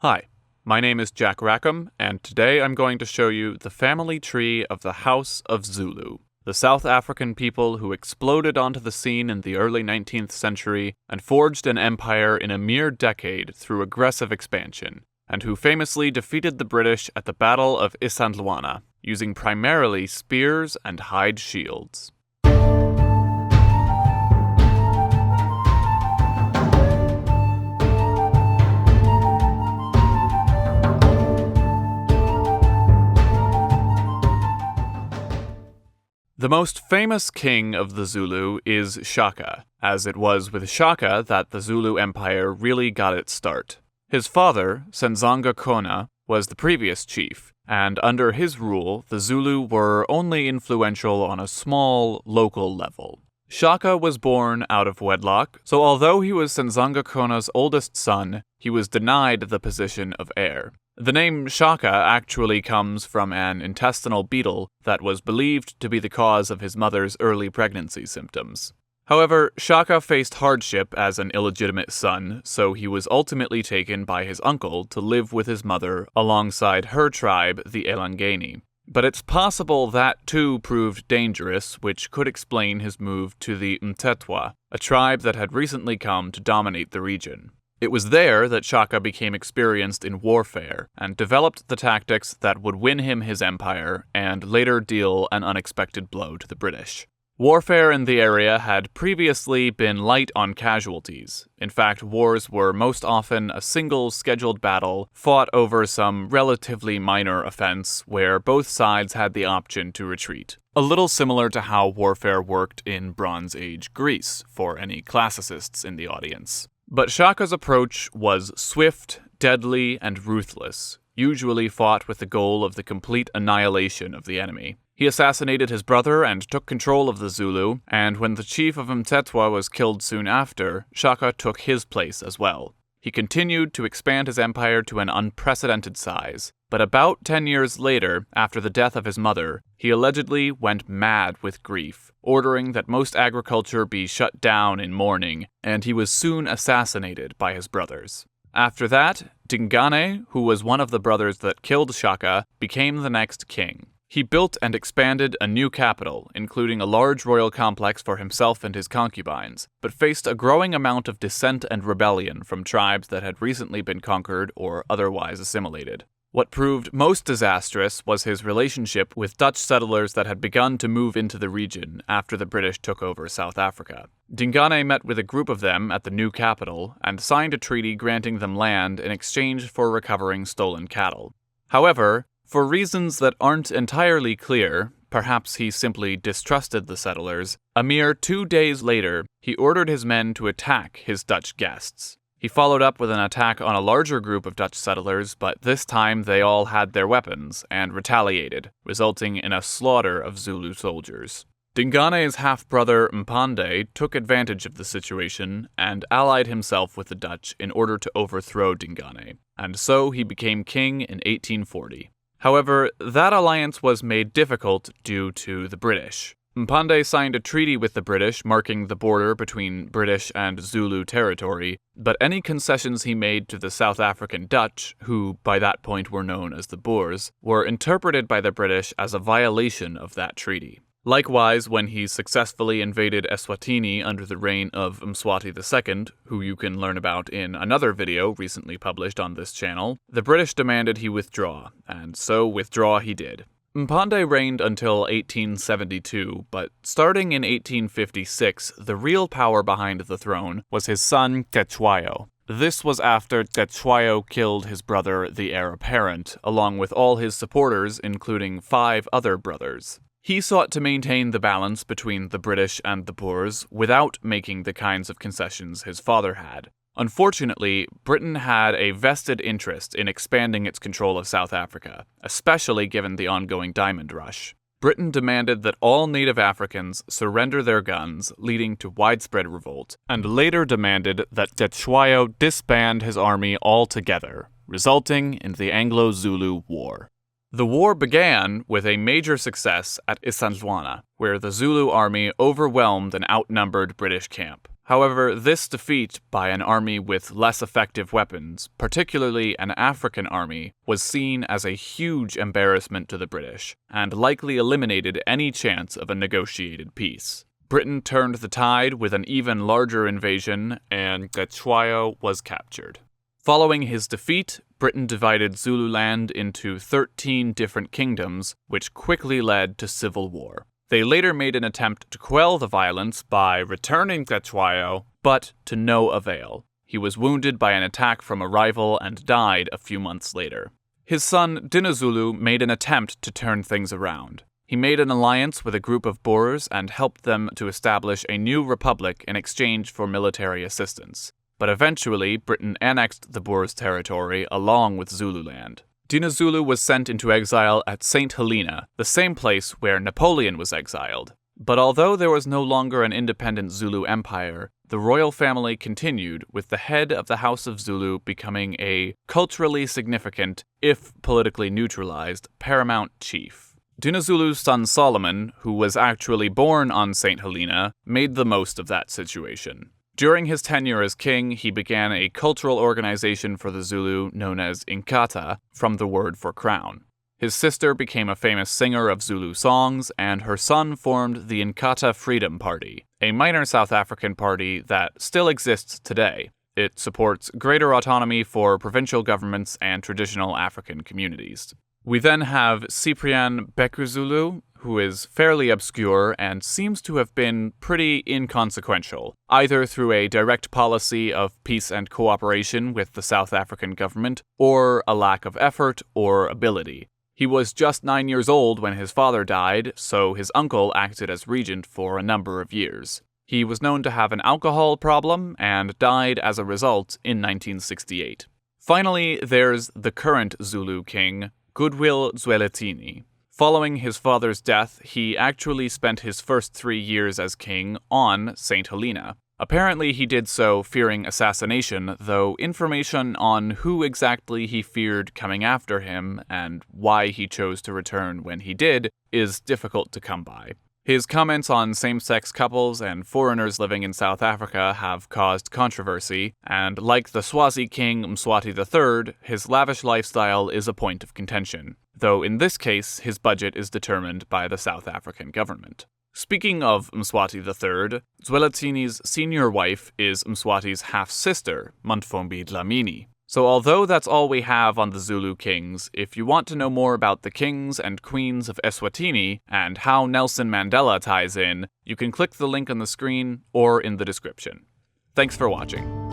Hi, my name is Jack Rackham, and today I'm going to show you the family tree of the House of Zulu, the South African people who exploded onto the scene in the early 19th century and forged an empire in a mere decade through aggressive expansion, and who famously defeated the British at the Battle of Isandlwana, using primarily spears and hide shields. The most famous king of the Zulu is Shaka, as it was with Shaka that the Zulu Empire really got its start. His father, Senzanga Kona, was the previous chief, and under his rule, the Zulu were only influential on a small, local level. Shaka was born out of wedlock, so although he was Senzanga Kona's oldest son, he was denied the position of heir. The name Shaka actually comes from an intestinal beetle that was believed to be the cause of his mother's early pregnancy symptoms. However, Shaka faced hardship as an illegitimate son, so he was ultimately taken by his uncle to live with his mother alongside her tribe, the Dingane. But it's possible that too proved dangerous, which could explain his move to the Mtetwa, a tribe that had recently come to dominate the region. It was there that Shaka became experienced in warfare and developed the tactics that would win him his empire and later deal an unexpected blow to the British. Warfare in the area had previously been light on casualties. In fact, wars were most often a single scheduled battle fought over some relatively minor offense where both sides had the option to retreat. A little similar to how warfare worked in Bronze Age Greece, for any classicists in the audience. But Shaka's approach was swift, deadly, and ruthless, usually fought with the goal of the complete annihilation of the enemy. He assassinated his brother and took control of the Zulu, and when the chief of Mtetwa was killed soon after, Shaka took his place as well. He continued to expand his empire to an unprecedented size, but about 10 years later, after the death of his mother, he allegedly went mad with grief, ordering that most agriculture be shut down in mourning, and he was soon assassinated by his brothers. After that, Dingane, who was one of the brothers that killed Shaka, became the next king. He built and expanded a new capital, including a large royal complex for himself and his concubines, but faced a growing amount of dissent and rebellion from tribes that had recently been conquered or otherwise assimilated. What proved most disastrous was his relationship with Dutch settlers that had begun to move into the region after the British took over South Africa. Dingane met with a group of them at the new capital and signed a treaty granting them land in exchange for recovering stolen cattle. However, for reasons that aren't entirely clear, perhaps he simply distrusted the settlers, a mere 2 days later, he ordered his men to attack his Dutch guests. He followed up with an attack on a larger group of Dutch settlers, but this time they all had their weapons and retaliated, resulting in a slaughter of Zulu soldiers. Dingane's half-brother Mpande took advantage of the situation and allied himself with the Dutch in order to overthrow Dingane, and so he became king in 1840. However, that alliance was made difficult due to the British. Mpande signed a treaty with the British marking the border between British and Zulu territory, but any concessions he made to the South African Dutch, who by that point were known as the Boers, were interpreted by the British as a violation of that treaty. Likewise, when he successfully invaded Eswatini under the reign of Mswati II, who you can learn about in another video recently published on this channel, the British demanded he withdraw, and so withdraw he did. Mpande reigned until 1872, but starting in 1856, the real power behind the throne was his son Cetshwayo. This was after Cetshwayo killed his brother, the heir apparent, along with all his supporters, including 5 other brothers. He sought to maintain the balance between the British and the Boers without making the kinds of concessions his father had. Unfortunately, Britain had a vested interest in expanding its control of South Africa, especially given the ongoing diamond rush. Britain demanded that all native Africans surrender their guns, leading to widespread revolt, and later demanded that Cetshwayo disband his army altogether, resulting in the Anglo-Zulu War. The war began with a major success at Isandlwana, where the Zulu army overwhelmed an outnumbered British camp. However, this defeat by an army with less effective weapons, particularly an African army, was seen as a huge embarrassment to the British, and likely eliminated any chance of a negotiated peace. Britain turned the tide with an even larger invasion, and Cetshwayo was captured. Following his defeat, Britain divided Zululand into 13 different kingdoms, which quickly led to civil war. They later made an attempt to quell the violence by returning Cetshwayo, but to no avail. He was wounded by an attack from a rival and died a few months later. His son Dinuzulu made an attempt to turn things around. He made an alliance with a group of Boers and helped them to establish a new republic in exchange for military assistance. But eventually, Britain annexed the Boers' territory along with Zululand. Dinuzulu was sent into exile at St. Helena, the same place where Napoleon was exiled. But although there was no longer an independent Zulu empire, the royal family continued, with the head of the House of Zulu becoming a culturally significant, if politically neutralized, paramount chief. Dinuzulu's son Solomon, who was actually born on St. Helena, made the most of that situation. During his tenure as king, he began a cultural organization for the Zulu known as Inkatha, from the word for crown. His sister became a famous singer of Zulu songs, and her son formed the Inkatha Freedom Party, a minor South African party that still exists today. It supports greater autonomy for provincial governments and traditional African communities. We then have Cyprian Bekuzulu, who is fairly obscure and seems to have been pretty inconsequential, either through a direct policy of peace and cooperation with the South African government, or a lack of effort or ability. He was just 9 years old when his father died, so his uncle acted as regent for a number of years. He was known to have an alcohol problem and died as a result in 1968. Finally, there's the current Zulu king, Goodwill Zwelithini. Following his father's death, he actually spent his first 3 years as king on St. Helena. Apparently he did so fearing assassination, though information on who exactly he feared coming after him and why he chose to return when he did is difficult to come by. His comments on same-sex couples and foreigners living in South Africa have caused controversy, and like the Swazi king Mswati III, his lavish lifestyle is a point of contention, though in this case his budget is determined by the South African government. Speaking of Mswati III, Zwelithini's senior wife is Mswati's half-sister, Mantfombi Dlamini. So although that's all we have on the Zulu kings, if you want to know more about the kings and queens of Eswatini and how Nelson Mandela ties in, you can click the link on the screen or in the description. Thanks for watching.